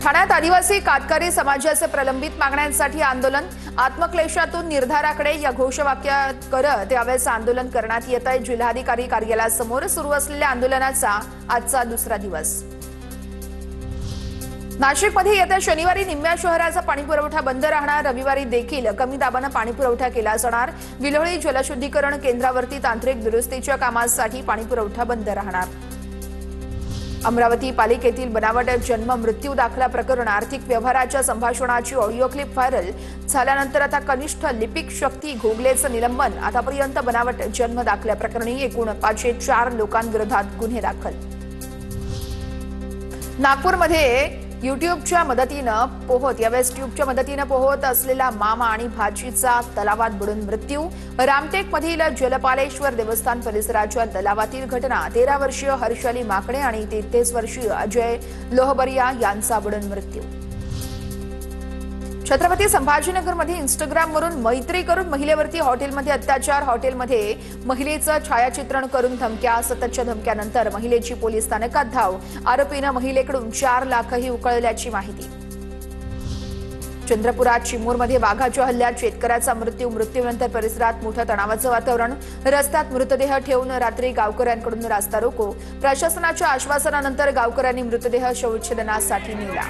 ठाण्यात आदिवासी कातकरी समाजाचे प्रलंबित मागण्यांसाठी आंदोलन, आत्मक्लेशातून निर्धाराकडे या घोषवाक्यात करत यावेळेस आंदोलन करण्यात येत आहे। जिल्हाधिकारी कार्यालयासमोर सुरू असलेल्या आंदोलनाचा आजचा दुसरा दिवस। नाशिकमध्ये येत्या शनिवारी निम्म्या शहराचा पाणीपुरवठा बंद राहणार। रविवारी देखील कमी दाबाने पाणीपुरवठा केला जाणार। विल्होळी जलशुद्धीकरण केंद्रावरती तांत्रिक दुरुस्तीच्या कामासाठी पाणीपुरवठा बंद राहणार। अमरावती पालिकेतील बनावट जन्म मृत्यू दाखला प्रकरण आर्थिक व्यवहाराच्या संभाषणाची ऑडिओ क्लिप व्हायरल झाल्यानंतर आता कनिष्ठ लिपिक शक्ती घोगलेचं निलंबन। आतापर्यंत बनावट जन्म दाखल्या प्रकरणी एकूण 504 लोकांविरोधात गुन्हे दाखल। नागपूरमध्ये युट्यूबच्या मदतीनं पोहत असलेला मामा आणि भाचीचा तलावात बुडून मृत्यू। रामटेकमधील जलपालेश्वर देवस्थान परिसराच्या तलावातील घटना। 13 वर्षीय हर्षाली माकडे आणि 33 वर्षीय अजय लोहबरिया यांचा बुडून मृत्यू। छत्रपती संभाजीनगरमध्ये इंस्टाग्रामवरून मैत्री करून महिलेवरती हॉटेलमध्ये अत्याचार। हॉटेलमध्ये महिलेचं छायाचित्रण करून धमक्या। सततच्या धमक्यानंतर महिलेची पोलीस स्थानकात धाव। आरोपीनं महिलेकडून 4 लाखही उकळल्याची माहिती। चंद्रपुरात चिमूरमध्ये वाघाच्या हल्ल्यात शेतकऱ्याचा मृत्यूनंतर परिसरात मोठं तणावाचं वातावरण। रस्त्यात मृतदेह ठेवून रात्री गावकऱ्यांकडून रास्ता रोको। प्रशासनाच्या आश्वासनानंतर गावकऱ्यांनी मृतदेह शवविच्छेदनासाठी नेला।